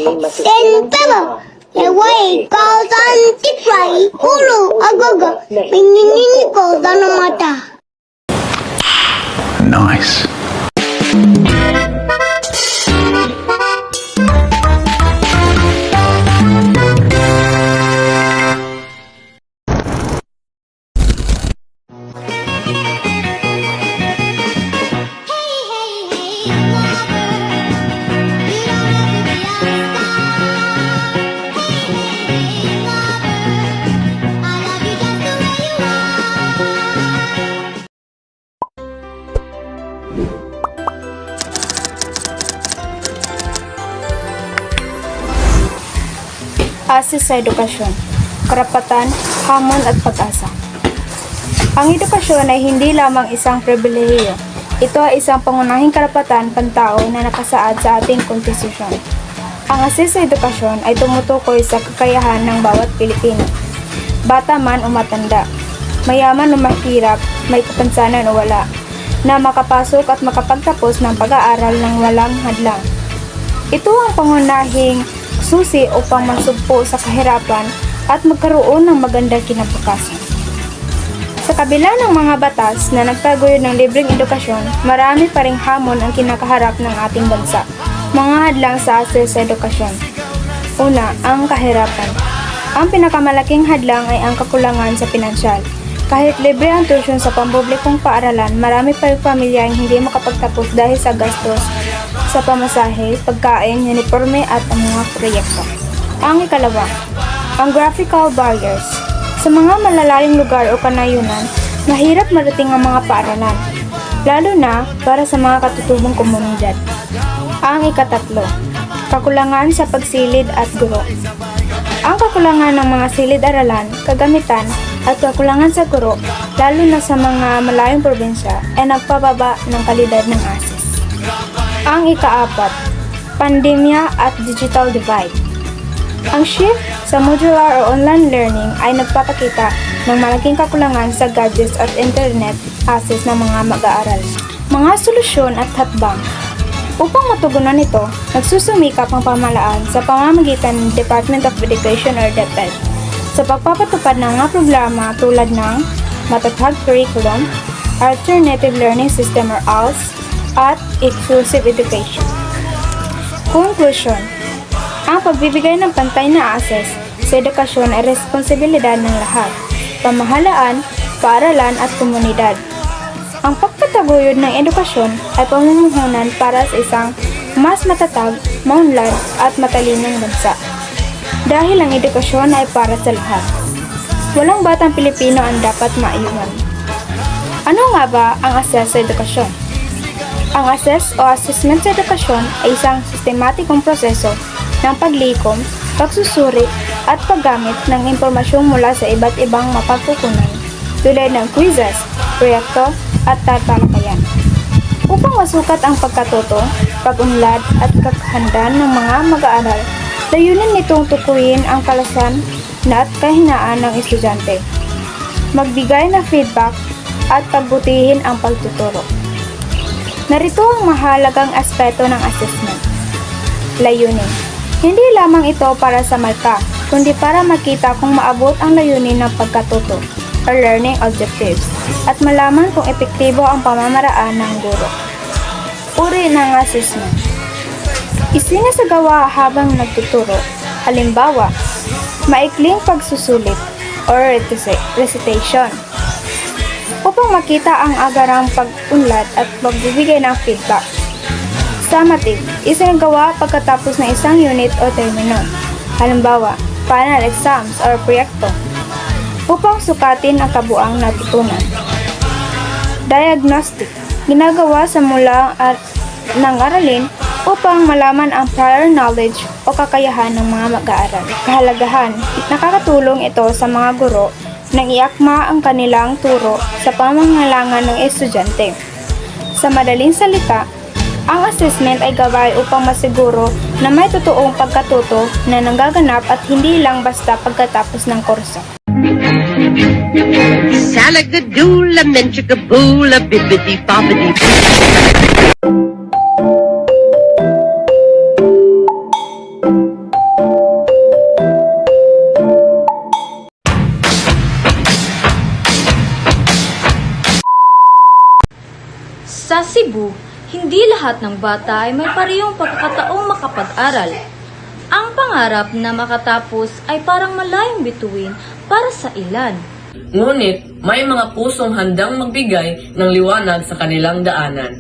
Pero, way goes on this way, ulo, agaga, pininin ko na mata. Nice. Asis sa edukasyon, karapatan, hamon at pag-asa. Ang edukasyon ay hindi lamang isang pribilehiyo. Ito ay isang pangunahing karapatan pantao na nakasaad sa ating konstitusyon. Ang asis sa edukasyon ay tumutukoy sa kakayahan ng bawat Pilipino. Bata man o matanda, mayaman o mahirap, may kapansanan o wala, na makapasok at makapagtapos ng pag-aaral ng walang hadlang. Ito ang pangunahing susi upang magsugpo sa kahirapan at magkaroon ng magandang kinabukasan. Sa kabila ng mga batas na nagtaguyod ng libreng edukasyon, marami pa ring hamon ang kinakaharap ng ating bansa. Mga hadlang sa akses sa edukasyon. Una, ang kahirapan. Ang pinakamalaking hadlang ay ang kakulangan sa pinansyal. Kahit libre ang tuition sa pampublikong paaralan, marami pa ring pamilya ang hindi makapagtapos dahil sa gastos sa pamasahe, pagkain, uniforme at ang mga proyekto. Ang ikalawa, ang graphical barriers. Sa mga malalayong lugar o kanayunan, mahirap marating ang mga paaralan, lalo na para sa mga katutubong komunidad. Ang ikatatlo, kakulangan sa pagsilid at guro. Ang kakulangan ng mga silid-aralan, kagamitan, at kakulangan sa guro, lalo na sa mga malayong probinsya, ay nagpababa ng kalidad ng asis. Ang ikaapat, pandemya at digital divide. Ang shift sa modular o online learning ay nagpapakita ng malaking kakulangan sa gadgets at internet access ng mga mag-aaral. Mga solusyon at hatbang. Upang matugunan ito, nagsusumikap ang pamahalaan sa pamamagitan ng Department of Education or DepEd sa pagpapatupad ng mga programa tulad ng Matatag Curriculum, Alternative Learning System or ALS, at Inclusive Education. Conclusion. Ang pagbibigay ng pantay na access sa edukasyon ay responsibilidad ng lahat, pamahalaan, paaralan at komunidad. Ang pagpataguyod ng edukasyon ay pamumuhunan para sa isang mas matatag, maunlad at matalinong bansa. Dahil ang edukasyon ay para sa lahat. Walang batang Pilipino ang dapat maiwan. Ano nga ba ang access sa edukasyon? Ang assess o assessment sa edukasyon ay isang sistematikong proseso ng paglikom, pagsusuri at paggamit ng impormasyon mula sa iba't ibang mapagkukunan tulad ng quizzes, proyekto at tatalakayan. Upang masukat ang pagkatuto, pag-unlad at kakahanda ng mga mag-aaral, layunin nitong tukuyin ang kalasan at kahinaan ng estudyante, magbigay ng feedback at pagbutihin ang pagtuturo. Narito ang mahalagang aspeto ng assessment. Layunin. Hindi lamang ito para sa marka, kundi para makita kung maabot ang layunin ng pagkatuto or learning objectives at malaman kung epektibo ang pamamaraan ng guro. Uri ng assessment. Isinasagawa habang nagtuturo, halimbawa, maikling pagsusulit or recitation. Upang makita ang agarang pag-unlad at pagbibigay ng feedback. Summative, isinagawa pagkatapos ng isang unit o termino, halimbawa, final exams or proyekto, upang sukatin ang kabuang natutunan. Diagnostic, ginagawa sa mula ng aralin upang malaman ang prior knowledge o kakayahan ng mga mag-aaral. Kahalagahan, nakakatulong ito sa mga guro nang iakma ang kanilang turo sa pamangailangan ng estudyante. Sa madaling salita, ang assessment ay gaway upang masiguro na may totoong pagkatuto na nanggaganap at hindi lang basta pagkatapos ng kurso. Salagadoola, menchikaboola, bibbidi-bobbidi. lahat ng bata ay may parehong pagkakataong makapag-aral. Ang pangarap na makatapos ay parang malayong bituin para sa ilan. Ngunit may mga pusong handang magbigay ng liwanag sa kanilang daanan.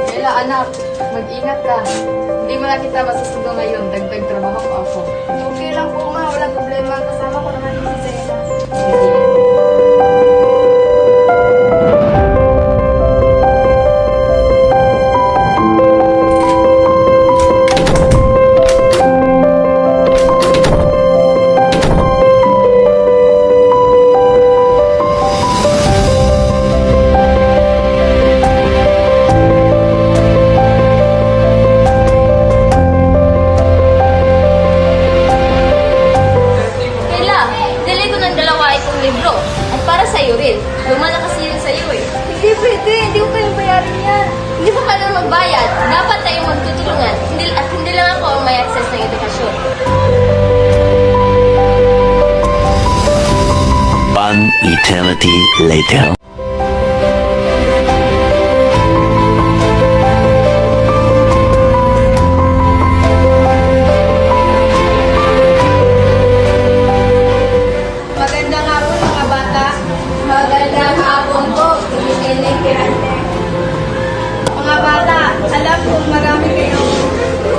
Kayla anak, mag-ingat ka. Hindi mo na kita masusundo ngayon, dagdag trabaho ko ako. Okay lang po ma, wala problema. Kasama ko naman yung si Zena. Kayla, dali ko ng dalawa itong libro. At para sa iyo rin. Luma na kasi yun sa iyo eh. Hindi pwede, hindi ko kayong bayarin yan. Hindi mo kailangan magbayad. Dapat tayong magtutulungan. Hindi lang ako ang may access ng edukasyon. One eternity later. Magandang hapon mga bata. Magandang hapon po. Tumikinig kay ate. Mga bata, alam kong marami kayong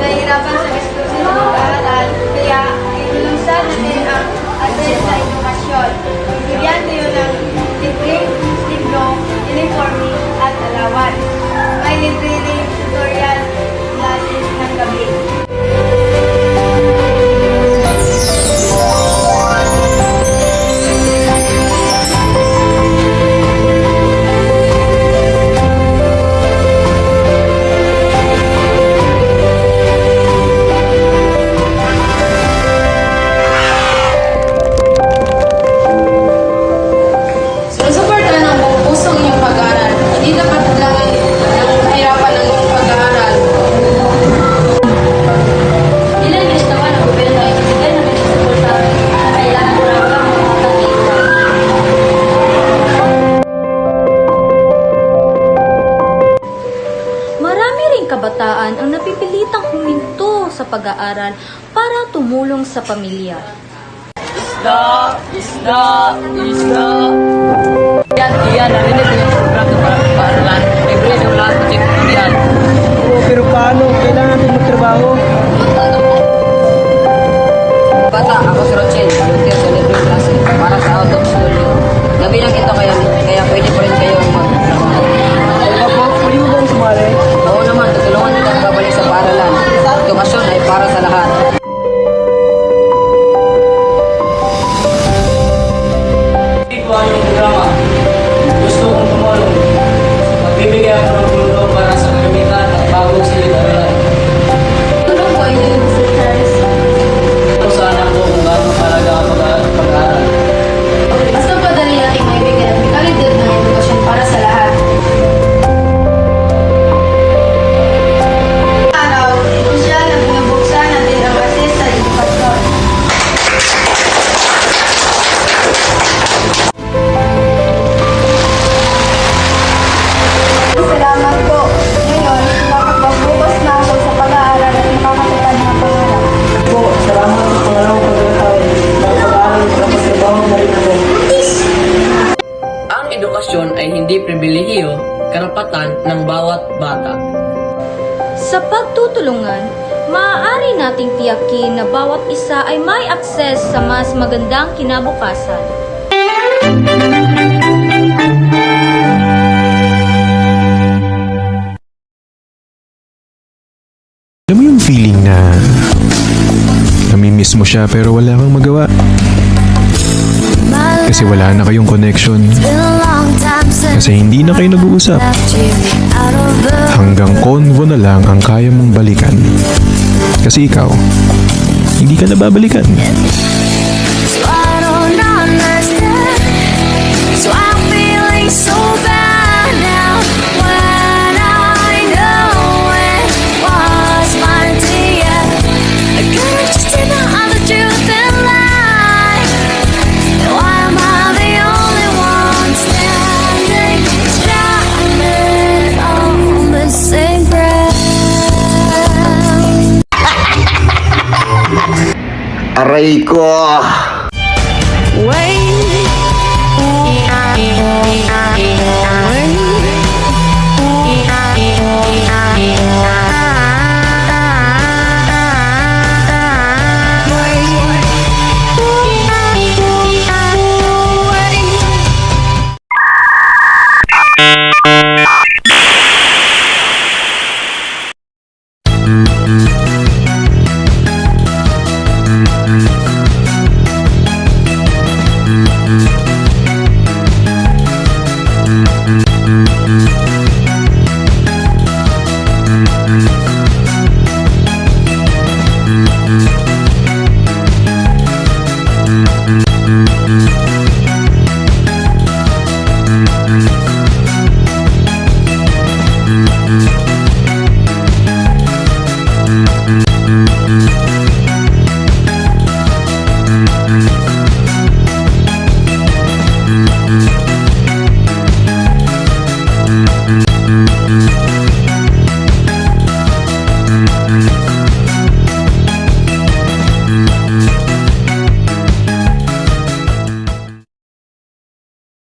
nahihirapan sa gastusin ng pag-aaral, kaya inulusan natin ang address sa edukasyon. Bigyan niyo ng libreng libro, uniforme at allowance. May libreng tutorial classes ng gabi. Sinusuportahan ng buong puso ang iyong pag-aaral. Hindi dapat lang ang kahirapan ng iyong pag-aaral. Ilang beses naman ang gobyerno ay nagbigay ng mga suporta na kailangan mo lang ang mga katauhan. Marami ring kabataan ang napipilitang huminto sa pag-aaral para tumulong sa pamilya. Isda! Isda! Isda! Yan, narinig ko yung program ng paaralan. Libre yung lahat ng tutorial. Oo, pero paano? Kailangan natin magtrabaho. Bata, ako si Rochelle. Volunteer sa libreng klase para sa out of school year. Nabilang ito kaya pwede pa rin kayo magtrabaho. Talaga po, pwede mo bang sumali? Oo naman, tutulungan kita babalik sa paaralan. Edukasyon ay para sa lahat. Ito ang yung programa. Gusto kong tumulong. Magbibigay ako ng tulong para sa kalimitan at bagong silid-aralan. Tulong ko ay University Charles. Ito sana ko kung gaano talaga ang pag-aaral. Basta padali natin maibigay ang kalidad ng edukasyon para sa lahat. Araw, siya na binubuksan natin ang access sa edukasyon. Salamat po. Ngayon, makapagbukas na ako sa pag-aaral at makakatupad ng pangarap. Po, salamat sa pangalawang pagkakataon. Pag-aaral at magtrabaho na rin ako. Ang edukasyon ay hindi pribilehiyo, karapatan ng bawat bata. Sa pagtutulungan, maaari nating tiyakin na bawat isa ay may akses sa mas magandang kinabukasan. Alam mo yung feeling na namimiss mo siya pero wala kang magawa? Kasi wala na kayong connection. Kasi hindi na kayo nag-uusap. Hanggang convo na lang ang kaya mong balikan. Kasi ikaw, hindi ka nababalikan. So I don't understand. So I'm feeling so bad now when I know it was meant to end. I could've just denied the truth and Aray ko!